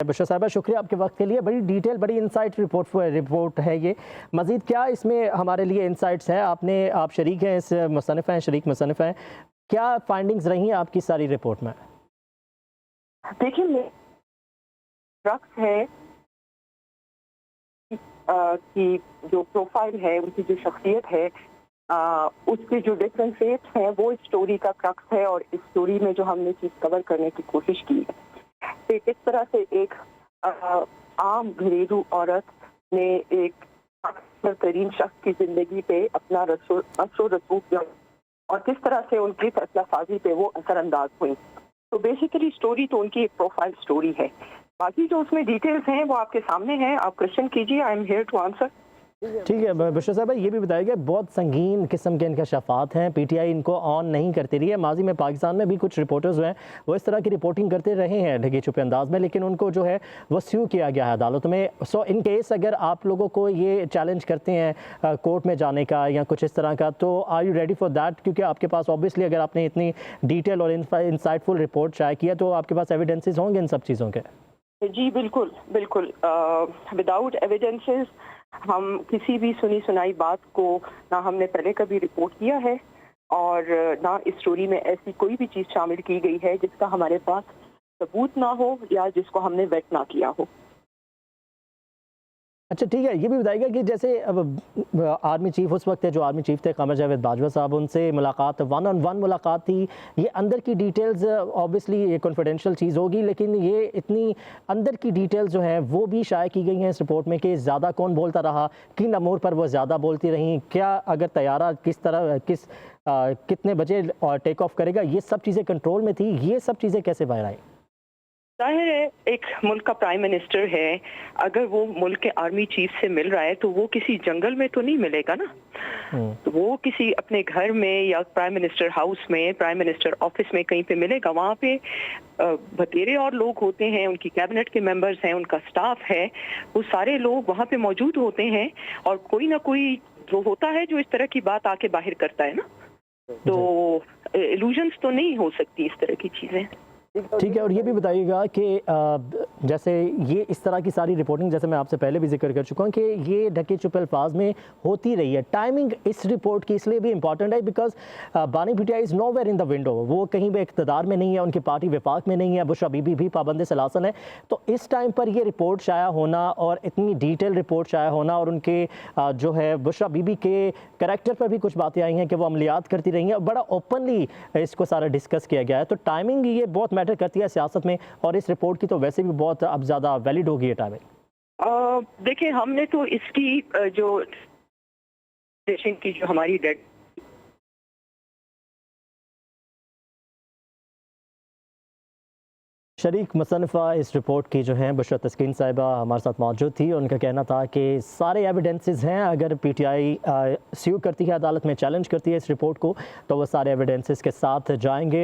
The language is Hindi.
बशर साहबा, शुक्रिया आपके वक्त के लिए। बड़ी डिटेल, बड़ी इंसाइट रिपोर्ट है ये। मज़ीद क्या इसमें हमारे लिए इंसाइट्स हैं? आप शरीक हैं, इस मुसन्निफ़ हैं, शरीक मुसन्निफ़ हैं। क्या फाइंडिंग्स रही हैं आपकी सारी रिपोर्ट में? देखिए, ड्रग्स है कि जो प्रोफाइल है, उनकी जो शख्सियत है, उसके जो डिफरेंट फेट्स हैं, वो इस स्टोरी का क्रक्स है। और इस स्टोरी में जो हमने चीज़ कवर करने की कोशिश की है कि किस तरह से एक आम घरेलू औरत ने एक अक्सर तरीन शख्स की जिंदगी पे अपना असर रसूख किया और किस तरह से उनकी फैसला साजी पे वो असरअंदाज हुई। तो बेसिकली स्टोरी तो उनकी एक प्रोफाइल स्टोरी है। बाकी जो उसमें डिटेल्स हैं वो आपके सामने हैं, आप क्वेश्चन कीजिए, I am here to answer. ठीक है बशर साहब, ये भी बताइएगा, बहुत संगीन किस्म के इंकशाफात हैं, पीटीआई इनको ऑन नहीं करती रही है। माजी में पाकिस्तान में भी कुछ रिपोर्टर्स हैं, वो इस तरह की रिपोर्टिंग करते रहे हैं ढके छुपे अंदाज में, लेकिन उनको जो है वो स्यू किया गया है अदालत में। सो इन केस अगर आप लोगों को ये चैलेंज करते हैं कोर्ट में जाने का या कुछ इस तरह का, तो are you ready for that? क्योंकि आपके पास ऑब्वियसली अगर आपने इतनी डिटेल और इंसाइटफुल रिपोर्ट शाये किया तो आपके पास एविडेंसेस होंगे इन सब चीज़ों के। जी बिल्कुल बिल्कुल, विदाउट एविडेंसेस हम किसी भी सुनी सुनाई बात को ना हमने पहले कभी रिपोर्ट किया है और ना इस स्टोरी में ऐसी कोई भी चीज़ शामिल की गई है जिसका हमारे पास सबूत ना हो या जिसको हमने वेट ना किया हो। अच्छा ठीक है, ये भी बताइएगा कि जैसे अब आर्मी चीफ उस वक्त है जो आर्मी चीफ थे कमर जावेद बाजवा साहब, उनसे मुलाकात वन ऑन वन मुलाकात थी। ये अंदर की डिटेल्स ऑब्वियसली ये कॉन्फिडेंशियल चीज़ होगी, लेकिन ये इतनी अंदर की डिटेल्स जो हैं वो भी शाये की गई हैं इस रिपोर्ट में कि ज़्यादा कौन बोलता रहा, किन अमूर पर वो ज़्यादा बोलती रहीं, क्या अगर तैयारा कितने बजे टेक ऑफ करेगा, ये सब चीज़ें कंट्रोल में थी। ये सब चीज़ें कैसे बाहर आई? जाहिर है, एक मुल्क का प्राइम मिनिस्टर है, अगर वो मुल्क के आर्मी चीफ से मिल रहा है तो वो किसी जंगल में तो नहीं मिलेगा ना। तो वो किसी अपने घर में या प्राइम मिनिस्टर हाउस में, प्राइम मिनिस्टर ऑफिस में कहीं पे मिलेगा। वहाँ पे बतेरे और लोग होते हैं, उनकी कैबिनेट के मेंबर्स हैं, उनका स्टाफ है, वो सारे लोग वहाँ पे मौजूद होते हैं और कोई ना कोई जो होता है जो इस तरह की बात आके बाहर करता है ना। तो इल्यूजन्स तो नहीं हो सकती इस तरह की चीज़ें। ठीक है, और ये भी बताइएगा कि जैसे ये इस तरह की सारी रिपोर्टिंग, जैसे मैं आपसे पहले भी जिक्र कर चुका हूँ कि ये ढके छुपे अल्फाज में होती रही है। टाइमिंग इस रिपोर्ट की इसलिए भी इंपॉर्टेंट है बिकॉज बानी Bhatia is nowhere in the window. वो कहीं भी इक़्तिदार में नहीं है, उनकी पार्टी वफाक में नहीं है, बुशरा बीबी भी पाबंद सलासन है। तो इस टाइम पर ये रिपोर्ट शाया होना और इतनी डिटेल रिपोर्ट शाया होना और उनके जो है बुशरा बीबी के करैक्टर पर भी कुछ बातें आई हैं कि वो अमलियात करती रही हैं, बड़ा ओपनली इसको सारा डिस्कस किया गया है। तो टाइमिंग ये बहुत मैटर करती है सियासत में, और इस रिपोर्ट की तो वैसे भी बहुत अब ज़्यादा वैलिड होगी ये टाइमिंग। देखिए, हमने तो इसकी जो देश की जो हमारी डेट शरीक मुसन्निफ़ा इस रिपोर्ट की जो हैं बुशरा तस्कीन साहिबा हमारे साथ मौजूद थी। उनका कहना था कि सारे एविडेंसेस हैं, अगर पीटीआई स्यू करती है, अदालत में चैलेंज करती है इस रिपोर्ट को, तो वो सारे एविडेंसेस के साथ जाएंगे।